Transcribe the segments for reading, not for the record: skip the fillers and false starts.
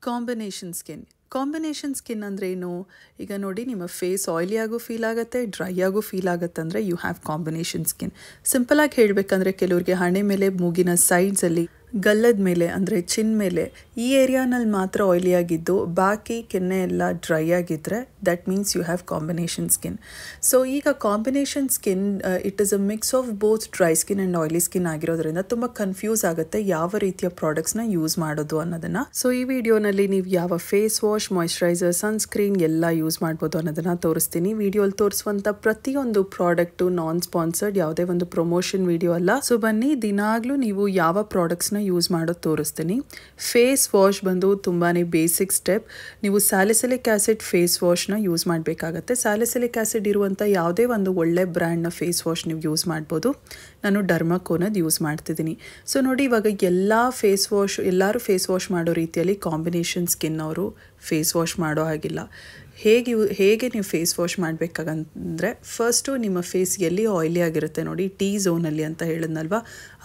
Combination skin ಅಂದರೆ ಏನು? ಈಗ ನೋಡಿ, ನಿಮ್ಮ ಫೇಸ್ ಆಯಿಲಿ ಆಗೋ ಫೀಲ್ ಆಗುತ್ತೆ, ಡ್ರೈ ಆಗೋ ಫೀಲ್ ಆಗುತ್ತೆ ಅಂದರೆ ಯು ಹ್ಯಾವ್ ಕಾಂಬಿನೇಷನ್ ಸ್ಕಿನ್. ಸಿಂಪಲಾಗಿ ಹೇಳಬೇಕಂದ್ರೆ ಕೆಲವ್ರಿಗೆ ಹಣೆ ಮೇಲೆ, ಮೂಗಿನ ಸೈಡ್ಸಲ್ಲಿ, ಗಲ್ಲದ ಮೇಲೆ ಅಂದರೆ ಚಿನ್ ಮೇಲೆ ಈ ಏರಿಯಾನಲ್ಲಿ ಮಾತ್ರ ಆಯಿಲಿ ಆಗಿದ್ದು ಬಾಕಿ ಕೆನ್ನೆ ಎಲ್ಲ ಡ್ರೈ ಆಗಿದ್ದರೆ that means you have combination skin. So ಈಗ combination skin it is a mix of both dry skin and oily skin ಆಗಿರೋದ್ರಿಂದ ತುಂಬ ಕನ್ಫ್ಯೂಸ್ ಆಗುತ್ತೆ ಯಾವ ರೀತಿಯ ಪ್ರಾಡಕ್ಟ್ಸ್ನ ಯೂಸ್ ಮಾಡೋದು ಅನ್ನೋದನ್ನು. ಸೊ ಈ ವಿಡಿಯೋನಲ್ಲಿ ನೀವು ಯಾವ ಫೇಸ್ ವಾಶ್, ಮಾಯ್ಶ್ಚರೈಸರ್, ಸನ್ಸ್ಕ್ರೀನ್ ಎಲ್ಲ ಯೂಸ್ ಮಾಡ್ಬೋದು ಅನ್ನೋದನ್ನು ತೋರಿಸ್ತೀನಿ. ವಿಡಿಯೋಲಿ ತೋರಿಸುವಂಥ ಪ್ರತಿಯೊಂದು ಪ್ರಾಡಕ್ಟು ನಾನ್ ಸ್ಪಾನ್ಸರ್ಡ್, ಯಾವುದೇ ಒಂದು ಪ್ರಮೋಷನ್ ವಿಡಿಯೋ ಅಲ್ಲ. ಸೊ ಬನ್ನಿ, ದಿನಾಗ್ಲೂ ನೀವು ಯಾವ ಪ್ರಾಡಕ್ಟ್ಸ್ನ ಯೂಸ್ ಮಾಡೋದು ತೋರಿಸ್ತೀನಿ. ಫೇಸ್ ವಾಶ್ ಬಂದು ತುಂಬಾ ಬೇಸಿಕ್ ಸ್ಟೆಪ್. ನೀವು ಸ್ಯಾಲಿಸಿಲಿಕ್ ಆ್ಯಸಿಡ್ ಫೇಸ್ ವಾಶ್ನ ಯೂಸ್ ಮಾಡಬೇಕಾಗತ್ತೆ. ಸ್ಯಾಲಿಸಿಲಿಕ್ ಆ್ಯಸಿಡ್ ಇರುವಂಥ ಯಾವುದೇ ಒಂದು ಒಳ್ಳೆ ಬ್ರ್ಯಾಂಡ್ನ ಫೇಸ್ ವಾಶ್ ನೀವು ಯೂಸ್ ಮಾಡ್ಬೋದು. ನಾನು ಡರ್ಮಾಕೋನದು ಯೂಸ್ ಮಾಡ್ತಿದ್ದೀನಿ. ಸೊ ನೋಡಿ, ಇವಾಗ ಎಲ್ಲರೂ ಫೇಸ್ ವಾಶ್ ಮಾಡೋ ರೀತಿಯಲ್ಲಿ ಕಾಂಬಿನೇಷನ್ ಸ್ಕಿನ್ ಅವರು ಫೇಸ್ ವಾಶ್ ಮಾಡೋ ಹಾಗಿಲ್ಲ. ಹೇಗೆ ನೀವು ಫೇಸ್ ವಾಶ್ ಮಾಡಬೇಕಾಗಂದರೆ, ಫಸ್ಟು ನಿಮ್ಮ ಫೇಸ್ ಎಲ್ಲಿ ಆಯಿಲಿ ಆಗಿರುತ್ತೆ ನೋಡಿ, ಟಿ ಝೋನಲ್ಲಿ ಅಂತ ಹೇಳಿದ್ನಲ್ವ,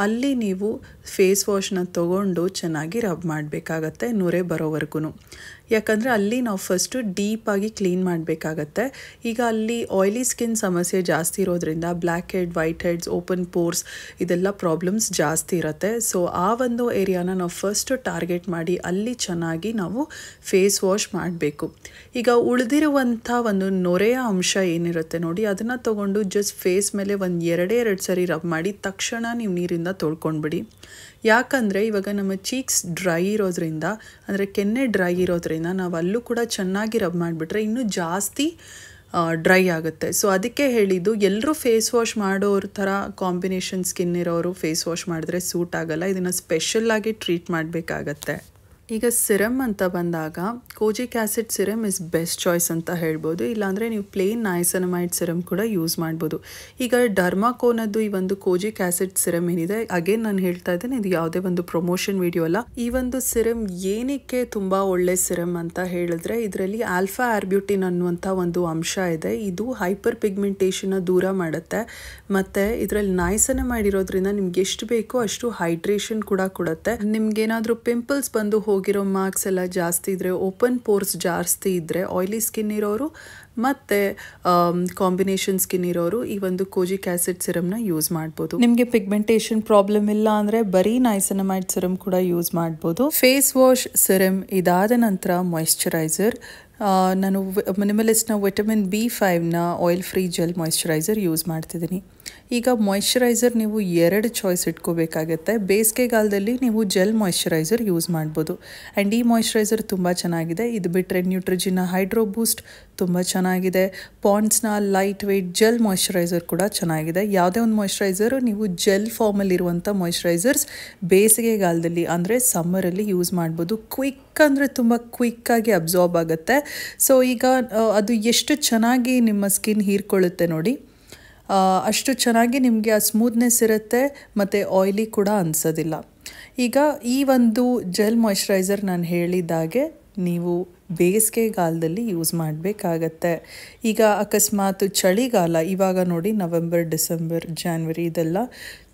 ಅಲ್ಲಿ ನೀವು ಫೇಸ್ ವಾಶ್ನ ತೊಗೊಂಡು ಚೆನ್ನಾಗಿ ರಬ್ ಮಾಡಬೇಕಾಗತ್ತೆ ನೊರೆ ಬರೋವರೆಗೂ. ಯಾಕಂದರೆ ಅಲ್ಲಿ ನಾವು ಫಸ್ಟು ಡೀಪಾಗಿ ಕ್ಲೀನ್ ಮಾಡಬೇಕಾಗತ್ತೆ. ಈಗ ಅಲ್ಲಿ ಆಯಿಲಿ ಸ್ಕಿನ್ ಸಮಸ್ಯೆ ಜಾಸ್ತಿ ಇರೋದ್ರಿಂದ black head, white heads, open pores ಇದೆಲ್ಲ ಪ್ರಾಬ್ಲಮ್ಸ್ ಜಾಸ್ತಿ ಇರುತ್ತೆ. ಸೊ ಆ ಒಂದು ಏರಿಯಾನ ನಾವು ಫಸ್ಟು ಟಾರ್ಗೆಟ್ ಮಾಡಿ ಅಲ್ಲಿ ಚೆನ್ನಾಗಿ ನಾವು ಫೇಸ್ ವಾಶ್ ಮಾಡಬೇಕು. ಈಗ ಉಳಿದಿರುವಂಥ ಒಂದು ನೊರೆಯ ಅಂಶ ಏನಿರುತ್ತೆ ನೋಡಿ, ಅದನ್ನು ತೊಗೊಂಡು ಜಸ್ಟ್ ಫೇಸ್ ಮೇಲೆ ಎರಡು ಸರಿ ರಬ್ ಮಾಡಿ ತಕ್ಷಣ ನೀವು ನೀರಿಂದ ತೊಳ್ಕೊಂಡ್ಬಿಡಿ. ಯಾಕಂದರೆ ಇವಾಗ ನಮ್ಮ ಚೀಕ್ಸ್ ಡ್ರೈ ಇರೋದ್ರಿಂದ, ಅಂದರೆ ಕೆನ್ನೆ ಡ್ರೈ ಇರೋದ್ರಿಂದ ನಾವು ಅಲ್ಲೂ ಕೂಡ ಚೆನ್ನಾಗಿ ರಬ್ ಮಾಡಿಬಿಟ್ರೆ ಇನ್ನೂ ಜಾಸ್ತಿ ಡ್ರೈ ಆಗುತ್ತೆ. ಸೊ ಅದಕ್ಕೆ ಹೇಳಿದ್ದು, ಎಲ್ಲರೂ ಫೇಸ್ ವಾಶ್ ಮಾಡೋರ ಥರ ಕಾಂಬಿನೇಷನ್ ಸ್ಕಿನ್ ಇರೋರು ಫೇಸ್ ವಾಶ್ ಮಾಡಿದ್ರೆ ಸೂಟ್ ಆಗಲ್ಲ. ಇದನ್ನು ಸ್ಪೆಷಲ್ಲಾಗಿ ಟ್ರೀಟ್ ಮಾಡಬೇಕಾಗತ್ತೆ. ಈಗ ಸಿರಮ್ ಅಂತ ಬಂದಾಗ kojic acid serum is best choice ಅಂತ ಹೇಳ್ಬೋದು. ಇಲ್ಲಾಂದರೆ ನೀವು ಪ್ಲೇನ್ ನೈಸನಮೈಡ್ ಸಿರಮ್ ಕೂಡ ಯೂಸ್ ಮಾಡ್ಬೋದು. ಈಗ ಡರ್ಮಾಕೋನದ್ದು ಈ ಒಂದು ಕೋಜಿಕ್ ಆ್ಯಸಿಡ್ ಸಿರಮ್ ಏನಿದೆ, ಅಗೇನ್ ನಾನು ಹೇಳ್ತಾ ಇದ್ದೇನೆ, ಇದು ಯಾವುದೇ ಒಂದು ಪ್ರಮೋಷನ್ ವಿಡಿಯೋ ಅಲ್ಲ. ಈ ಒಂದು ಸಿರಮ್ ಏನಕ್ಕೆ ತುಂಬ ಒಳ್ಳೆ ಸಿರಮ್ ಅಂತ ಹೇಳಿದ್ರೆ, ಇದರಲ್ಲಿ ಆಲ್ಫಾ ಆರ್ಬ್ಯೂಟಿನ್ ಅನ್ನುವಂಥ ಒಂದು ಅಂಶ ಇದೆ. ಇದು ಹೈಪರ್ ಪಿಗ್ಮೆಂಟೇಷನ್ನ ದೂರ ಮಾಡುತ್ತೆ. ಮತ್ತು ಇದರಲ್ಲಿ ನೈಸನಮೈಡ್ ಇರೋದ್ರಿಂದ ನಿಮ್ಗೆ ಎಷ್ಟು ಬೇಕೋ ಅಷ್ಟು ಹೈಡ್ರೇಷನ್ ಕೂಡ ಕೊಡುತ್ತೆ. ನಿಮ್ಗೇನಾದರೂ ಪಿಂಪಲ್ಸ್ ಬಂದು ಹೋಗಿರೋ ಮಾರ್ಕ್ಸ್ ಎಲ್ಲ ಜಾಸ್ತಿ ಇದ್ದರೆ, ಓಪನ್ ಪೋರ್ಸ್ ಜಾಸ್ತಿ ಇದ್ದರೆ, ಆಯಿಲಿ ಸ್ಕಿನ್ ಇರೋರು ಮತ್ತು ಕಾಂಬಿನೇಷನ್ ಸ್ಕಿನ್ ಇರೋರು ಈ ಒಂದು ಕೋಜಿಕ್ ಆ್ಯಸಿಡ್ ಸಿರಮ್ನ ಯೂಸ್ ಮಾಡ್ಬೋದು. ನಿಮಗೆ ಪಿಗ್ಮೆಂಟೇಷನ್ ಪ್ರಾಬ್ಲಮ್ ಇಲ್ಲ ಅಂದರೆ ಬರೀ ನೈಸನಮೈಡ್ ಸಿರಮ್ ಕೂಡ ಯೂಸ್ ಮಾಡ್ಬೋದು. ಫೇಸ್ ವಾಶ್, ಸಿರಮ್ ಇದಾದ ನಂತರ ಮಾಯ್ಶ್ಚರೈಸರ್. ನಾನು ಮಿನಿಮಲಿಸ್ಟ್ನ ವಿಟಮಿನ್ B5ನ oil free gel moisturiser use ಮಾಡ್ತಿದ್ದೀನಿ. ಈಗ ಮಾಯ್ಶ್ಚರೈಸರ್ ನೀವು 2 ಚಾಯ್ಸ್ ಇಟ್ಕೋಬೇಕಾಗತ್ತೆ. ಬೇಸಿಗೆಗಾಲದಲ್ಲಿ ನೀವು ಜೆಲ್ ಮಾಯ್ಶ್ಚರೈಸರ್ ಯೂಸ್ ಮಾಡ್ಬೋದು. ಆ್ಯಂಡ್ ಈ ಮಾಯ್ಶ್ಚರೈಸರ್ ತುಂಬ ಚೆನ್ನಾಗಿದೆ. ಇದು ಬಿಟ್ಟರೆ ನ್ಯೂಟ್ರಿಜಿನ ಹೈಡ್ರೋ ಬೂಸ್ಟ್ ತುಂಬ ಚೆನ್ನಾಗಿದೆ. ಪಾಂಡ್ಸ್ನ ಲೈಟ್ ವೆಯ್ಟ್ ಜೆಲ್ ಮಾಯ್ಶ್ಚರೈಸರ್ ಕೂಡ ಚೆನ್ನಾಗಿದೆ. ಯಾವುದೇ ಒಂದು ಮಾಯ್ಶ್ಚರೈಸರು ನೀವು ಜೆಲ್ ಫಾರ್ಮಲ್ಲಿರುವಂಥ ಮಾಯ್ಶ್ಚರೈಸರ್ಸ್ ಬೇಸಿಗೆಗಾಲದಲ್ಲಿ ಅಂದರೆ ಸಮ್ಮರಲ್ಲಿ ಯೂಸ್ ಮಾಡ್ಬೋದು. ಅಂದರೆ ತುಂಬ ಕ್ವಿಕ್ಕಾಗಿ ಅಬ್ಸಾರ್ಬ್ ಆಗುತ್ತೆ. ಸೊ ಈಗ ಅದು ಎಷ್ಟು ಚೆನ್ನಾಗಿ ನಿಮ್ಮ ಸ್ಕಿನ್ ಹೀರ್ಕೊಳ್ಳುತ್ತೆ ನೋಡಿ, ಅಷ್ಟು ಚೆನ್ನಾಗಿ ನಿಮಗೆ ಆ ಸ್ಮೂತ್ನೆಸ್ ಇರುತ್ತೆ ಮತ್ತು ಆಯಿಲಿ ಕೂಡ ಅನಿಸೋದಿಲ್ಲ. ಈಗ ಈ ಒಂದು ಜೆಲ್ ಮಾಯ್ಶ್ಚರೈಸರ್ ನಾನು ಹೇಳಿದಾಗೆ ನೀವು ಬೇಸಿಗೆಗಾಲದಲ್ಲಿ ಯೂಸ್ ಮಾಡಬೇಕಾಗತ್ತೆ. ಈಗ ಅಕಸ್ಮಾತ್ ಚಳಿಗಾಲ, ಇವಾಗ ನೋಡಿ ನವೆಂಬರ್, ಡಿಸೆಂಬರ್, ಜಾನ್ವರಿ ಇದೆಲ್ಲ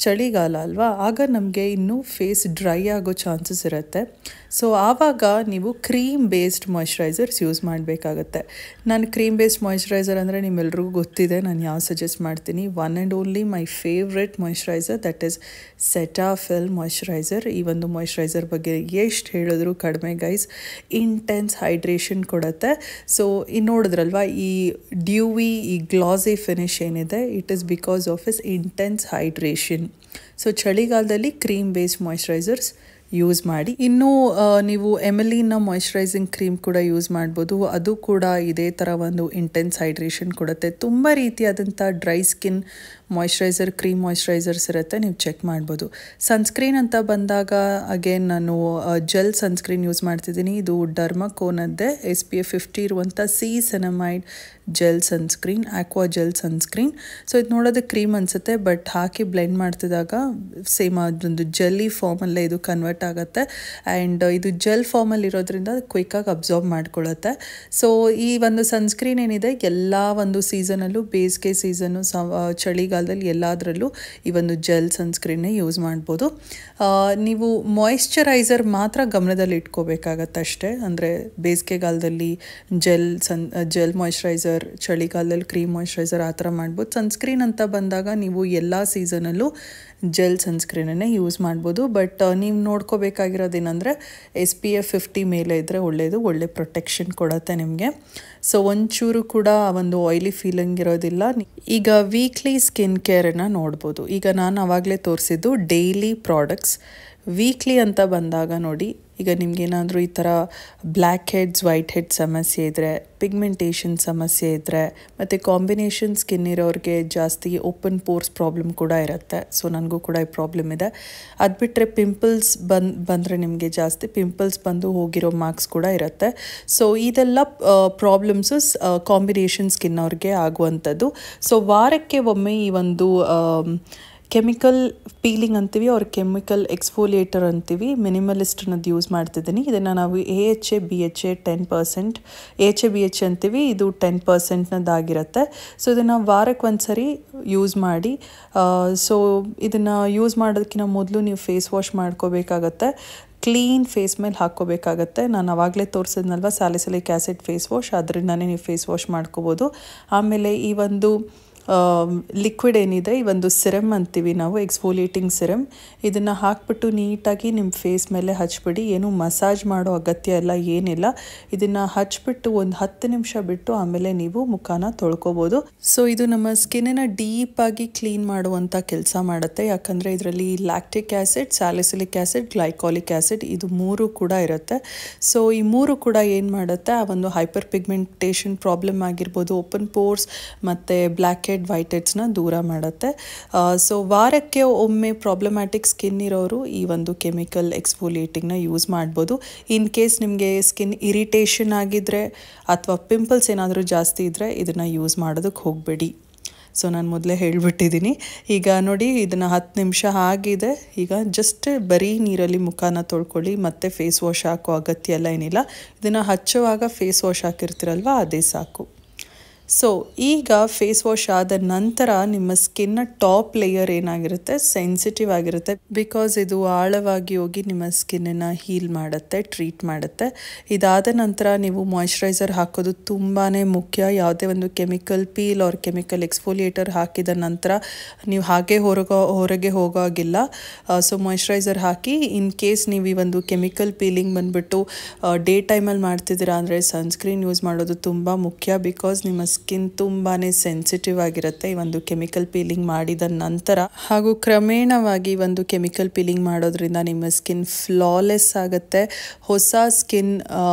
ಚಳಿಗಾಲ ಅಲ್ವಾ, ಆಗ ನಮಗೆ ಇನ್ನೂ ಫೇಸ್ ಡ್ರೈ ಆಗೋ ಚಾನ್ಸಸ್ ಇರುತ್ತೆ. ಸೊ ಆವಾಗ ನೀವು ಕ್ರೀಮ್ ಬೇಸ್ಡ್ ಮಾಯ್ಶ್ಚರೈಸರ್ಸ್ ಯೂಸ್ ಮಾಡಬೇಕಾಗತ್ತೆ. ನಾನು ಕ್ರೀಮ್ ಬೇಸ್ಡ್ ಮಾಯ್ಶ್ಚರೈಸರ್ ಅಂದರೆ ನಿಮ್ಮೆಲ್ರಿಗೂ ಗೊತ್ತಿದೆ ನಾನು ಯಾವ ಸಜೆಸ್ಟ್ ಮಾಡ್ತೀನಿ. One and only my favourite moisturiser, that is Cetaphil moisturiser. ಈ ಒಂದು ಮಾಯ್ಶ್ಚರೈಸರ್ ಬಗ್ಗೆ ಎಷ್ಟು ಹೇಳಿದ್ರು ಕಡಿಮೆ ಗೈಸ್. ಇಂಟೆನ್ಸ್ ಹೈಡ್ರೇಷನ್ ಕೊಡುತ್ತೆ. ಸೊ ನೋಡಿದ್ರಲ್ವ, ಈ ಡ್ಯೂವಿ, ಈ ಗ್ಲಾಸಿ ಫಿನಿಶ್ ಏನಿದೆ, it is because of is intense hydration. So ಚಳಿಗಾಲದಲ್ಲಿ ಕ್ರೀಮ್ ಬೇಸ್ಡ್ ಮಾಯ್ಶ್ಚರೈಸರ್ಸ್ ಯೂಸ್ ಮಾಡಿ. ಇನ್ನೂ ನೀವು ಎಮಿಲಿನ ಮಾಯ್ಶ್ಚರೈಸಿಂಗ್ ಕ್ರೀಮ್ ಕೂಡ ಯೂಸ್ ಮಾಡ್ಬೋದು. ಅದು ಕೂಡ ಇದೇ ಥರ ಒಂದು ಇಂಟೆನ್ಸ್ ಹೈಡ್ರೇಷನ್ ಕೊಡುತ್ತೆ. ತುಂಬ ರೀತಿಯಾದಂಥ dry skin moisturiser, cream moisturisers ಇರುತ್ತೆ, ನೀವು ಚೆಕ್ ಮಾಡ್ಬೋದು. ಸನ್ಸ್ಕ್ರೀನ್ ಅಂತ ಬಂದಾಗ ಅಗೇನ್ ನಾನು ಜೆಲ್ ಸನ್ಸ್ಕ್ರೀನ್ ಯೂಸ್ ಮಾಡ್ತಿದ್ದೀನಿ. ಇದು ಡರ್ಮಾಕೋನದ್ದೇ SPF 50 ಇರುವಂಥ niacinamide gel sunscreen, aqua gel sunscreen. So ಇದು ನೋಡೋದಕ್ಕೆ ಕ್ರೀಮ್ ಅನಿಸುತ್ತೆ, ಬಟ್ ಹಾಕಿ ಬ್ಲೆಂಡ್ ಮಾಡ್ತಿದ್ದಾಗ ಸೇಮ್ ಅದೊಂದು ಜೆಲ್ಲಿ ಫಾರ್ಮಲ್ಲೇ ಇದು ಕನ್ವರ್ಟ್ ಆಗುತ್ತೆ. ಆ್ಯಂಡ್ ಇದು ಜೆಲ್ ಫಾರ್ಮಲ್ಲಿ ಇರೋದ್ರಿಂದ ಕ್ವಿಕ್ಕಾಗಿ ಅಬ್ಸಾರ್ಬ್ ಮಾಡ್ಕೊಳ್ಳುತ್ತೆ. ಸೊ ಈ ಒಂದು ಸನ್ಸ್ಕ್ರೀನ್ ಏನಿದೆ ಎಲ್ಲ ಒಂದು ಸೀಸನಲ್ಲೂ, ಬೇಸಿಗೆ ಸೀಸನ್ನು, ಚಳಿಗಾಲ ಚಳಿಗಾಲದಲ್ಲಿ ಎಲ್ಲದರಲ್ಲೂ ಈ ಒಂದು ಜೆಲ್ ಸನ್ಸ್ಕ್ರೀನ್ನೇ ಯೂಸ್ ಮಾಡ್ಬೋದು. ನೀವು ಮಾಯಿಶ್ಚರೈಸರ್ ಮಾತ್ರ ಗಮನದಲ್ಲಿ ಇಟ್ಕೋಬೇಕಾಗತ್ತೆ ಅಷ್ಟೇ. ಅಂದರೆ ಬೇಸಿಗೆಗಾಲದಲ್ಲಿ ಜೆಲ್ ಮಾಯಿಶ್ಚರೈಸರ್, ಚಳಿಗಾಲದಲ್ಲಿ ಕ್ರೀಮ್ ಮಾಯಿಶ್ಚರೈಸರ್ ಆ ಥರ ಮಾಡ್ಬೋದು. ಸನ್ಸ್ಕ್ರೀನ್ ಅಂತ ಬಂದಾಗ ನೀವು ಎಲ್ಲ ಸೀಸನಲ್ಲೂ ಜೆಲ್ ಸನ್ಸ್ಕ್ರೀನನ್ನೇ ಯೂಸ್ ಮಾಡ್ಬೋದು. ಬಟ್ ನೀವು ನೋಡ್ಕೋಬೇಕಾಗಿರೋದೇನೆಂದರೆ SPF 50 ಮೇಲೆ ಇದ್ದರೆ ಒಳ್ಳೆಯದು, ಒಳ್ಳೆ ಪ್ರೊಟೆಕ್ಷನ್ ಕೊಡುತ್ತೆ ನಿಮಗೆ. ಸೊ ಒಂಚೂರು ಕೂಡ ಒಂದು ಆಯಿಲಿ ಫೀಲಿಂಗ್ ಇರೋದಿಲ್ಲ. ಈಗ ವೀಕ್ಲಿ ಸ್ಕಿನ್ ಕೇರನ್ನು ನೋಡ್ಬೋದು. ಈಗ ನಾನು ಆವಾಗಲೇ ತೋರಿಸಿದ್ದು ಡೈಲಿ ಪ್ರಾಡಕ್ಟ್ಸ್. ವೀಕ್ಲಿ ಅಂತ ಬಂದಾಗ ನೋಡಿ, ಈಗ ನಿಮಗೇನಾದರೂ ಈ ಥರ ಬ್ಲ್ಯಾಕ್ ಹೆಡ್ಸ್, ವೈಟ್ ಹೆಡ್ ಸಮಸ್ಯೆ ಇದ್ದರೆ, ಪಿಗ್ಮೆಂಟೇಷನ್ ಸಮಸ್ಯೆ ಇದ್ದರೆ, ಮತ್ತು ಕಾಂಬಿನೇಷನ್ ಸ್ಕಿನ್ ಇರೋರಿಗೆ ಜಾಸ್ತಿ ಓಪನ್ ಪೋರ್ಸ್ ಪ್ರಾಬ್ಲಮ್ ಕೂಡ ಇರುತ್ತೆ. ಸೊ ನನಗೂ ಕೂಡ ಈ ಪ್ರಾಬ್ಲಮ್ ಇದೆ. ಅದು ಬಿಟ್ಟರೆ ಪಿಂಪಲ್ಸ್ ಬಂದರೆ ನಿಮಗೆ ಜಾಸ್ತಿ ಪಿಂಪಲ್ಸ್ ಬಂದು ಹೋಗಿರೋ ಮಾರ್ಕ್ಸ್ ಕೂಡ ಇರುತ್ತೆ. ಸೊ ಇದೆಲ್ಲ ಪ್ರಾಬ್ಲಮ್ಸು ಕಾಂಬಿನೇಷನ್ ಸ್ಕಿನ್ ಅವ್ರಿಗೆ ಆಗುವಂಥದ್ದು. ಸೊ ವಾರಕ್ಕೆ ಒಮ್ಮೆ ಈ ಒಂದು ಕೆಮಿಕಲ್ ಪೀಲಿಂಗ್ ಅಂತೀವಿ, ಅವ್ರ ಕೆಮಿಕಲ್ ಎಕ್ಸ್ಫೋಲಿಯೇಟರ್ ಅಂತೀವಿ, ಮಿನಿಮಲಿಸ್ಟ್ ಅನ್ನೋದು ಯೂಸ್ ಮಾಡ್ತಿದ್ದೀನಿ. ಇದನ್ನು ನಾವು AHA BHA 10%, AHA BHA ಅಂತೀವಿ, ಇದು 10%ನದ್ದಾಗಿರುತ್ತೆ. ಸೊ ಇದನ್ನು ವಾರಕ್ಕೆ ಒಂದು ಸರಿ ಯೂಸ್ ಮಾಡಿ. ಸೊ ಇದನ್ನು ಯೂಸ್ ಮಾಡೋದಕ್ಕಿಂತ ಮೊದಲು ನೀವು ಫೇಸ್ ವಾಶ್ ಮಾಡ್ಕೋಬೇಕಾಗತ್ತೆ. ಕ್ಲೀನ್ ಫೇಸ್ ಮೇಲೆ ಹಾಕ್ಕೋಬೇಕಾಗತ್ತೆ. ನಾನು ಆವಾಗಲೇ ತೋರಿಸಿದ್ನಲ್ವ ಸ್ಯಾಲಿಸಿಲಿಕ್ ಆ್ಯಸಿಡ್ ಫೇಸ್ ವಾಶ್, ಅದರಿಂದನೇ ನೀವು ಫೇಸ್ ವಾಶ್ ಮಾಡ್ಕೋಬೋದು. ಆಮೇಲೆ ಈ ಒಂದು ಲಿಕ್ವಿಡ್ ಏನಿದೆ, ಈ ಒಂದು ಸಿರಮ್ ಅಂತೀವಿ ನಾವು, ಎಕ್ಸ್ಫೋಲಿಯೇಟಿಂಗ್ ಸಿರಮ್, ಇದನ್ನು ಹಾಕ್ಬಿಟ್ಟು ನೀಟಾಗಿ ನಿಮ್ಮ ಫೇಸ್ ಮೇಲೆ ಹಚ್ಬಿಡಿ. ಏನು ಮಸಾಜ್ ಮಾಡೋ ಅಗತ್ಯ ಎಲ್ಲ ಏನಿಲ್ಲ. ಇದನ್ನು ಹಚ್ಬಿಟ್ಟು ಒಂದು 10 ನಿಮಿಷ ಬಿಟ್ಟು ಆಮೇಲೆ ನೀವು ಮುಖನ ತೊಳ್ಕೊಬೋದು. ಸೊ ಇದು ನಮ್ಮ ಸ್ಕಿನ್ನನ್ನು ಡೀಪಾಗಿ ಕ್ಲೀನ್ ಮಾಡುವಂಥ ಕೆಲಸ ಮಾಡುತ್ತೆ. ಯಾಕಂದರೆ ಇದರಲ್ಲಿ lactic acid, salicylic acid, glycolic acid ಇದು 3 ಕೂಡ ಇರುತ್ತೆ. ಸೊ ಈ 3 ಕೂಡ ಏನು ಮಾಡುತ್ತೆ, ಆ ಒಂದು ಹೈಪರ್ ಪಿಗ್ಮೆಂಟೇಷನ್ ಪ್ರಾಬ್ಲಮ್ ಆಗಿರ್ಬೋದು, ಓಪನ್ ಪೋರ್ಸ್ ಮತ್ತು ಬ್ಲ್ಯಾಕ್ ಹೆಡ್, ವೈಟ್ ಹೆಡ್ಸ್ನ ದೂರ ಮಾಡುತ್ತೆ. ಸೊ ವಾರಕ್ಕೆ ಒಮ್ಮೆ ಪ್ರಾಬ್ಲಮ್ಯಾಟಿಕ್ ಸ್ಕಿನ್ ಇರೋರು ಈ ಒಂದು ಕೆಮಿಕಲ್ ಎಕ್ಸ್ಫೋಲಿಯೇಟಿಂಗ್ನ ಯೂಸ್ ಮಾಡ್ಬೋದು. ಇನ್ ಕೇಸ್ ನಿಮಗೆ ಸ್ಕಿನ್ ಇರಿಟೇಷನ್ ಆಗಿದ್ದರೆ ಅಥವಾ ಪಿಂಪಲ್ಸ್ ಏನಾದರೂ ಜಾಸ್ತಿ ಇದ್ದರೆ ಇದನ್ನು ಯೂಸ್ ಮಾಡೋದಕ್ಕೆ ಹೋಗಬೇಡಿ. ಸೊ ನಾನು ಮೊದಲೇ ಹೇಳಿಬಿಟ್ಟಿದ್ದೀನಿ. ಈಗ ನೋಡಿ, ಇದನ್ನು 10 ನಿಮಿಷ ಆಗಿದೆ. ಈಗ ಜಸ್ಟ್ ಬರೀ ನೀರಲ್ಲಿ ಮುಖನ ತೊಳ್ಕೊಳ್ಳಿ, ಮತ್ತು ಫೇಸ್ ವಾಶ್ ಹಾಕೋ ಅಗತ್ಯ ಎಲ್ಲ ಏನಿಲ್ಲ. ಇದನ್ನು ಹಚ್ಚುವಾಗ ಫೇಸ್ ವಾಶ್ ಹಾಕಿರ್ತೀರಲ್ವ, ಅದೇ ಸಾಕು. ಸೊ ಈಗ ಫೇಸ್ ವಾಶ್ ಆದ ನಂತರ ನಿಮ್ಮ ಸ್ಕಿನ್ನ ಟಾಪ್ ಲೇಯರ್ ಏನಾಗಿರುತ್ತೆ, ಸೆನ್ಸಿಟಿವ್ ಆಗಿರುತ್ತೆ. ಬಿಕಾಸ್ ಇದು ಆಳವಾಗಿ ಹೋಗಿ ನಿಮ್ಮ ಸ್ಕಿನ್ನನ್ನು ಹೀಲ್ ಮಾಡುತ್ತೆ, ಟ್ರೀಟ್ ಮಾಡುತ್ತೆ. ಇದಾದ ನಂತರ ನೀವು ಮಾಯಿಶ್ಚರೈಸರ್ ಹಾಕೋದು ತುಂಬಾ ಮುಖ್ಯ. ಯಾವುದೇ ಒಂದು ಕೆಮಿಕಲ್ ಪೀಲ್ ಅವ್ರ ಕೆಮಿಕಲ್ ಎಕ್ಸ್ಫೋಲಿಯೇಟರ್ ಹಾಕಿದ ನಂತರ ನೀವು ಹಾಗೆ ಹೊರಗೆ ಹೋಗೋಗಿಲ್ಲ. ಸೊ ಮಾಯಿಶ್ಚರೈಸರ್ ಹಾಕಿ. ಇನ್ ಕೇಸ್ ನೀವು ಈ ಒಂದು ಕೆಮಿಕಲ್ ಪೀಲಿಂಗ್ ಬಂದುಬಿಟ್ಟು ಡೇ ಟೈಮಲ್ಲಿ ಮಾಡ್ತಿದ್ದೀರಾ ಅಂದರೆ ಸನ್ಸ್ಕ್ರೀನ್ ಯೂಸ್ ಮಾಡೋದು ತುಂಬ ಮುಖ್ಯ. ಬಿಕಾಸ್ ನಿಮ್ಮ ಸ್ಕಿನ್ ತುಂಬಾ ಸೆನ್ಸಿಟಿವ್ ಆಗಿರುತ್ತೆ ಈ ಒಂದು ಕೆಮಿಕಲ್ ಪೀಲಿಂಗ್ ಮಾಡಿದ ನಂತರ. ಹಾಗೂ ಕ್ರಮೇಣವಾಗಿ ಒಂದು ಕೆಮಿಕಲ್ ಪೀಲಿಂಗ್ ಮಾಡೋದ್ರಿಂದ ನಿಮ್ಮ ಸ್ಕಿನ್ ಫ್ಲಾಲೆಸ್ ಆಗುತ್ತೆ, ಹೊಸ ಸ್ಕಿನ್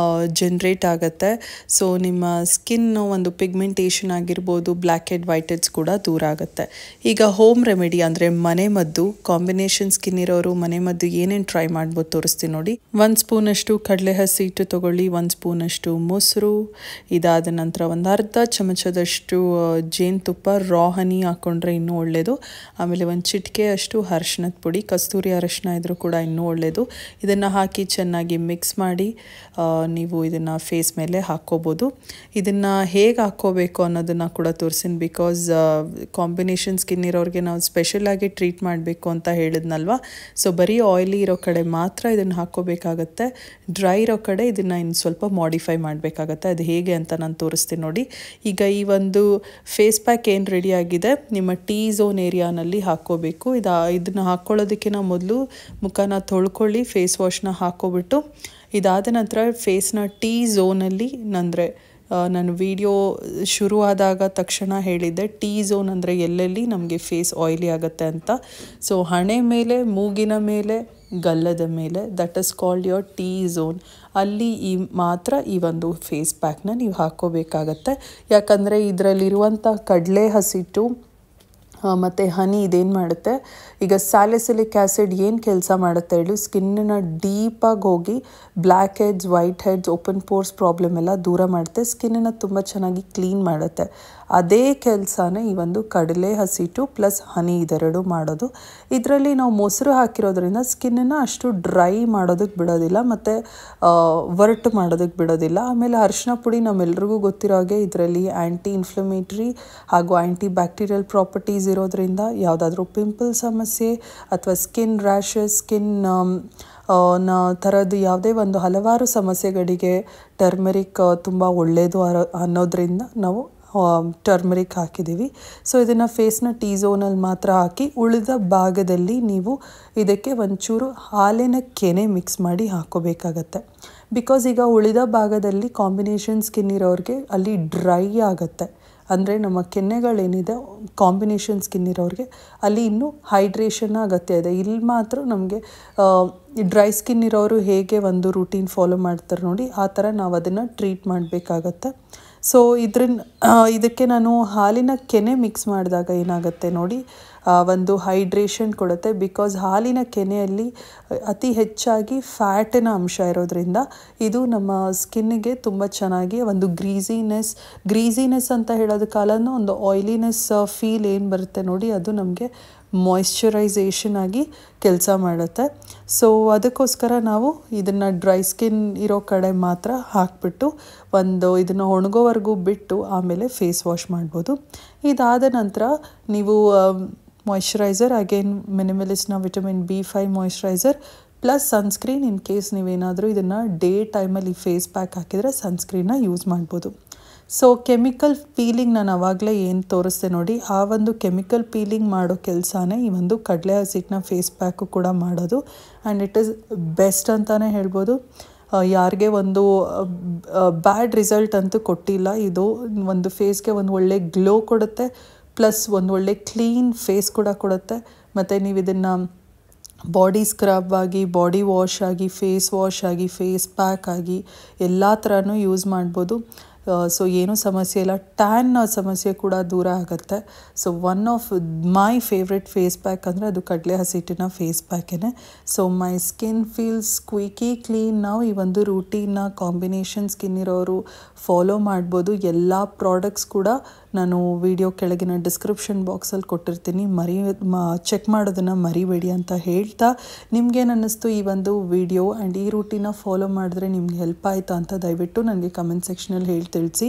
ಜನ್ರೇಟ್ ಆಗುತ್ತೆ. ಸೊ ನಿಮ್ಮ ಸ್ಕಿನ್ ಒಂದು ಪಿಗ್ಮೆಂಟೇಷನ್ ಆಗಿರ್ಬೋದು, ಬ್ಲ್ಯಾಕ್ ಹೆಡ್, ವೈಟ್ ಹೆಡ್ಸ್ ಕೂಡ ದೂರ ಆಗುತ್ತೆ. ಈಗ ಹೋಮ್ ರೆಮಿಡಿ ಅಂದರೆ ಮನೆ ಮದ್ದು, ಕಾಂಬಿನೇಷನ್ ಸ್ಕಿನ್ ಇರೋರು ಮನೆ ಮದ್ದು ಏನೇನು ಟ್ರೈ ಮಾಡ್ಬೋದು ತೋರಿಸ್ತೀನಿ ನೋಡಿ. 1 ಸ್ಪೂನಷ್ಟು ಕಡಲೆ ಹಸಿ ಹಿಟ್ಟು ತೊಗೊಳ್ಳಿ, 1 ಸ್ಪೂನಷ್ಟು ಮೊಸರು, ಇದಾದ ನಂತರ ಒಂದು ಅರ್ಧ ಚಮಚದಷ್ಟು ಜೇನುತುಪ್ಪ, ರಾ ಹನಿ ಹಾಕ್ಕೊಂಡ್ರೆ ಇನ್ನೂ ಒಳ್ಳೆಯದು. ಆಮೇಲೆ ಒಂದು ಚಿಟಿಕೆಯಷ್ಟು ಅರಿಶಿಣದ ಪುಡಿ, ಕಸ್ತೂರಿ ಅರಿಶಿಣ ಇದ್ರೂ ಕೂಡ ಇನ್ನೂ ಒಳ್ಳೆಯದು. ಇದನ್ನು ಹಾಕಿ ಚೆನ್ನಾಗಿ ಮಿಕ್ಸ್ ಮಾಡಿ ನೀವು ಇದನ್ನು ಫೇಸ್ ಮೇಲೆ ಹಾಕ್ಕೋಬೋದು. ಇದನ್ನು ಹೇಗೆ ಹಾಕ್ಕೋಬೇಕು ಅನ್ನೋದನ್ನು ಕೂಡ ತೋರಿಸ್ತೀನಿ. ಬಿಕಾಸ್ ಕಾಂಬಿನೇಷನ್ ಸ್ಕಿನ್ ಇರೋರಿಗೆ ನಾವು ಸ್ಪೆಷಲಾಗಿ ಟ್ರೀಟ್ ಮಾಡಬೇಕು ಅಂತ ಹೇಳಿದ್ನಲ್ವ. ಸೊ ಬರೀ ಆಯಿಲಿ ಇರೋ ಕಡೆ ಮಾತ್ರ ಇದನ್ನು ಹಾಕ್ಕೋಬೇಕಾಗತ್ತೆ. ಡ್ರೈ ಇರೋ ಕಡೆ ಇದನ್ನು ಇನ್ನು ಸ್ವಲ್ಪ ಮಾಡಿಫೈ ಮಾಡಬೇಕಾಗತ್ತೆ. ಅದು ಹೇಗೆ ಅಂತ ನಾನು ತೋರಿಸ್ತೀನಿ ನೋಡಿ. ಈಗ ಈ ಒಂದು ಫೇಸ್ ಪ್ಯಾಕ್ ಏನು ರೆಡಿ ಆಗಿದೆ, ನಿಮ್ಮ ಟೀ ಝೋನ್ ಏರಿಯಾನಲ್ಲಿ ಹಾಕ್ಕೋಬೇಕು. ಇದನ್ನು ಹಾಕ್ಕೊಳ್ಳೋದಕ್ಕಿಂತ ಮೊದಲು ಮುಖನ ತೊಳ್ಕೊಳ್ಳಿ, ಫೇಸ್ ವಾಶ್ನ ಹಾಕ್ಕೊಬಿಟ್ಟು. ಇದಾದ ನಂತರ ಫೇಸ್ನ ಟೀ ಝೋನಲ್ಲಿ, ಅಂದರೆ ನಾನು ವಿಡಿಯೋ ಶುರುವಾದಾಗ ತಕ್ಷಣ ಹೇಳಿದ್ದೆ ಟೀ ಝೋನ್ ಅಂದರೆ ಎಲ್ಲೆಲ್ಲಿ ನಮಗೆ ಫೇಸ್ ಆಯಿಲಿ ಆಗುತ್ತೆ ಅಂತ. ಸೊ ಹಣೆ ಮೇಲೆ, ಮೂಗಿನ ಮೇಲೆ, ಗಲ್ಲದ ಮೇಲೆ, that is called your tea zone. ಅಲ್ಲಿ ಮಾತ್ರ ಈ ಒಂದು ಫೇಸ್ ಪ್ಯಾಕ್ನ ನೀವು ಹಾಕ್ಕೋಬೇಕಾಗತ್ತೆ. ಯಾಕಂದರೆ ಇದರಲ್ಲಿರುವಂಥ ಕಡಲೆ ಹಸಿಟ್ಟು ಮತ್ತು ಹನಿ ಇದೇನು ಮಾಡುತ್ತೆ, ಈಗ ಸ್ಯಾಲಿಸಿಲಿಕ್ ಆ್ಯಸಿಡ್ ಏನು ಕೆಲಸ ಮಾಡುತ್ತೆ ಹೇಳಿ, ಸ್ಕಿನ್ನನ್ನು ಡೀಪಾಗಿ ಹೋಗಿ black heads, white heads, open pores problem ಎಲ್ಲ ದೂರ ಮಾಡುತ್ತೆ. ಸ್ಕಿನ್ನನ್ನು ತುಂಬ ಚೆನ್ನಾಗಿ ಕ್ಲೀನ್ ಮಾಡುತ್ತೆ. ಅದೇ ಕೆಲಸನೇ ಈ ಒಂದು ಕಡಲೆ ಹಸಿಟ್ಟು ಪ್ಲಸ್ ಹನಿ ಇದೆರಡು ಮಾಡೋದು. ಇದರಲ್ಲಿ ನಾವು ಮೊಸರು ಹಾಕಿರೋದ್ರಿಂದ ಸ್ಕಿನ್ನನ್ನು ಅಷ್ಟು ಡ್ರೈ ಮಾಡೋದಕ್ಕೆ ಬಿಡೋದಿಲ್ಲ ಮತ್ತು ವರ್ಟ್ ಮಾಡೋದಕ್ಕೆ ಬಿಡೋದಿಲ್ಲ. ಆಮೇಲೆ ಅರಿಶಿನ ಪುಡಿ ನಮ್ಮೆಲ್ರಿಗೂ ಗೊತ್ತಿರೋ ಹಾಗೆ ಇದರಲ್ಲಿ ಆ್ಯಂಟಿ ಇನ್ಫ್ಲಮೇಟ್ರಿ ಹಾಗೂ ಆ್ಯಂಟಿ ಬ್ಯಾಕ್ಟೀರಿಯಲ್ ಪ್ರಾಪರ್ಟೀಸ್ ಇರೋದ್ರಿಂದ ಯಾವುದಾದ್ರೂ ಪಿಂಪಲ್ ಸಮಸ್ಯೆ ಅಥವಾ ಸ್ಕಿನ್ ರ್ಯಾಷಸ್, ಸ್ಕಿನ್ ಥರದ್ದು ಯಾವುದೇ ಒಂದು ಹಲವಾರು ಸಮಸ್ಯೆಗಳಿಗೆ ಟರ್ಮರಿಕ್ ತುಂಬ ಒಳ್ಳೆಯದು ಅನ್ನೋದ್ರಿಂದ ನಾವು ಟರ್ಮರಿಕ್ ಹಾಕಿದ್ದೀವಿ. ಸೊ ಇದನ್ನು ಫೇಸ್ನ ಟೀ ಝೋನಲ್ಲಿ ಮಾತ್ರ ಹಾಕಿ ಉಳಿದ ಭಾಗದಲ್ಲಿ ನೀವು ಇದಕ್ಕೆ ಒಂಚೂರು ಹಾಲಿನ ಕೆನೆ ಮಿಕ್ಸ್ ಮಾಡಿ ಹಾಕೋಬೇಕಾಗತ್ತೆ. ಬಿಕಾಸ್ ಈಗ ಉಳಿದ ಭಾಗದಲ್ಲಿ ಕಾಂಬಿನೇಷನ್ ಸ್ಕಿನ್ ಇರೋರಿಗೆ ಅಲ್ಲಿ ಡ್ರೈ ಆಗುತ್ತೆ. ಅಂದರೆ ನಮ್ಮ ಕೆನ್ನೆಗಳೇನಿದೆ ಕಾಂಬಿನೇಷನ್ ಸ್ಕಿನ್ ಇರೋರಿಗೆ ಅಲ್ಲಿ ಇನ್ನೂ ಹೈಡ್ರೇಷನ್ ಅಗತ್ಯ ಇದೆ. ಇಲ್ಲಿ ಮಾತ್ರ ನಮಗೆ ಡ್ರೈ ಸ್ಕಿನ್ ಇರೋರು ಹೇಗೆ ಒಂದು ರೂಟೀನ್ ಫಾಲೋ ಮಾಡ್ತಾರೆ ನೋಡಿ, ಆ ಥರ ನಾವು ಅದನ್ನು ಟ್ರೀಟ್ ಮಾಡಬೇಕಾಗತ್ತೆ. ಸೊ ಇದಕ್ಕೆ ನಾನು ಹಾಲಿನ ಕೆನೆ ಮಿಕ್ಸ್ ಮಾಡಿದಾಗ ಏನಾಗುತ್ತೆ ನೋಡಿ, ಒಂದು ಹೈಡ್ರೇಷನ್ ಕೊಡುತ್ತೆ. ಬಿಕಾಸ್ ಹಾಲಿನ ಕೆನೆಯಲ್ಲಿ ಅತಿ ಹೆಚ್ಚಾಗಿ ಫ್ಯಾಟಿನ ಅಂಶ ಇರೋದ್ರಿಂದ ಇದು ನಮ್ಮ ಸ್ಕಿನ್ನಿಗೆ ತುಂಬ ಚೆನ್ನಾಗಿ ಒಂದು ಗ್ರೀಸಿನೆಸ್ ಅಂತ ಹೇಳೋದಕ್ಕಾಲೂ ಒಂದು ಆಯ್ಲಿನೆಸ್ ಫೀಲ್ ಏನು ಬರುತ್ತೆ ನೋಡಿ, ಅದು ನಮಗೆ ಮಾಯಿಶ್ಚರೈಸೇಷನ್ ಆಗಿ ಕೆಲಸ ಮಾಡುತ್ತೆ. ಸೊ ಅದಕ್ಕೋಸ್ಕರ ನಾವು ಇದನ್ನು ಡ್ರೈ ಸ್ಕಿನ್ ಇರೋ ಕಡೆ ಮಾತ್ರ ಹಾಕಿಬಿಟ್ಟು ಇದನ್ನು ಒಣಗೋವರೆಗೂ ಬಿಟ್ಟು ಆಮೇಲೆ ಫೇಸ್ ವಾಶ್ ಮಾಡ್ಬೋದು. ಇದಾದ ನಂತರ ನೀವು ಮಾಯಿಶ್ಚರೈಸರ್, ಅಗೇನ್ ಮಿನಿಮಲಿಸ್ಟ್ನ vitamin B5 moisturiser plus sunscreen. In case ನೀವೇನಾದರೂ ಇದನ್ನು ಡೇ ಟೈಮಲ್ಲಿ ಫೇಸ್ ಪ್ಯಾಕ್ ಹಾಕಿದರೆ ಸನ್ಸ್ಕ್ರೀನ್ನ ಯೂಸ್ ಮಾಡ್ಬೋದು. ಸೊ ಕೆಮಿಕಲ್ ಪೀಲಿಂಗ್ ನಾನು ಆವಾಗಲೇ ಏನು ತೋರಿಸ್ದೆ ನೋಡಿ, ಆ ಒಂದು ಕೆಮಿಕಲ್ ಪೀಲಿಂಗ್ ಮಾಡೋ ಕೆಲಸನೇ ಈ ಒಂದು ಕಡಲೆ ಹಸಿಟ್ಟನ್ನ ಫೇಸ್ ಪ್ಯಾಕು ಕೂಡ ಮಾಡೋದು. ಆ್ಯಂಡ್ ಇಟ್ ಈಸ್ ಬೆಸ್ಟ್ ಅಂತಲೇ ಹೇಳ್ಬೋದು. ಯಾರಿಗೆ ಒಂದು ಬ್ಯಾಡ್ ರಿಸಲ್ಟ್ ಅಂತೂ ಕೊಟ್ಟಿಲ್ಲ. ಇದು ಒಂದು ಫೇಸ್ಗೆ ಒಂದು ಒಳ್ಳೆ ಗ್ಲೋ ಕೊಡುತ್ತೆ, ಪ್ಲಸ್ ಒಂದು ಒಳ್ಳೆ ಕ್ಲೀನ್ ಫೇಸ್ ಕೂಡ ಕೊಡುತ್ತೆ. ಮತ್ತು ನೀವು ಇದನ್ನು ಬಾಡಿ ಸ್ಕ್ರಬ್ ಆಗಿ, ಬಾಡಿ ವಾಶ್ ಆಗಿ, ಫೇಸ್ ವಾಶ್ ಆಗಿ, ಫೇಸ್ ಪ್ಯಾಕ್ ಆಗಿ ಎಲ್ಲ ಥರನೂ ಯೂಸ್ ಮಾಡ್ಬೋದು. ಸೊ ಏನೂ ಸಮಸ್ಯೆ ಇಲ್ಲ. ಟ್ಯಾನ್ ಸಮಸ್ಯೆ ಕೂಡ ದೂರ ಆಗುತ್ತೆ. So one of my favourite face pack ಅಂದರೆ ಅದು ಕಡಲೆ ಹಸಿಟ್ಟಿನ ಫೇಸ್ ಪ್ಯಾಕೇ. So my skin feels squeaky clean. ನಾವು ಈ ಒಂದು ರೂಟೀನ್ನ ಕಾಂಬಿನೇಷನ್ ಸ್ಕಿನ್ ಇರೋರು ಫಾಲೋ ಮಾಡ್ಬೋದು. ಎಲ್ಲ ಪ್ರಾಡಕ್ಟ್ಸ್ ಕೂಡ ನಾನು ವಿಡಿಯೋ ಕೆಳಗಿನ ಡಿಸ್ಕ್ರಿಪ್ಷನ್ ಬಾಕ್ಸಲ್ಲಿ ಕೊಟ್ಟಿರ್ತೀನಿ, ಚೆಕ್ ಮಾಡೋದನ್ನು ಮರಿಬೇಡಿ ಅಂತ ಹೇಳ್ತಾ, ನಿಮ್ಗೇನು ಅನ್ನಿಸ್ತು ಈ ಒಂದು ವಿಡಿಯೋ ಆ್ಯಂಡ್ ಈ ರೂಟೀನ ಫಾಲೋ ಮಾಡಿದ್ರೆ ನಿಮ್ಗೆ ಹೆಲ್ಪ್ ಆಯಿತಾ ಅಂತ ದಯವಿಟ್ಟು ನನಗೆ ಕಮೆಂಟ್ ಸೆಕ್ಷನಲ್ಲಿ ತಿಳಿಸಿ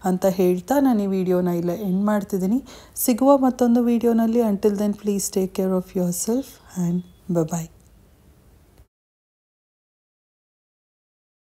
ಅಂತ ಹೇಳ್ತಾ ನಾನು ಈ ವಿಡಿಯೋನ ಇಲ್ಲ ಎಂಡ್ ಮಾಡ್ತಿದ್ದೀನಿ. ಸಿಗುವ ಮತ್ತೊಂದು ವಿಡಿಯೋನಲ್ಲಿ. Until then please take care of yourself and bye.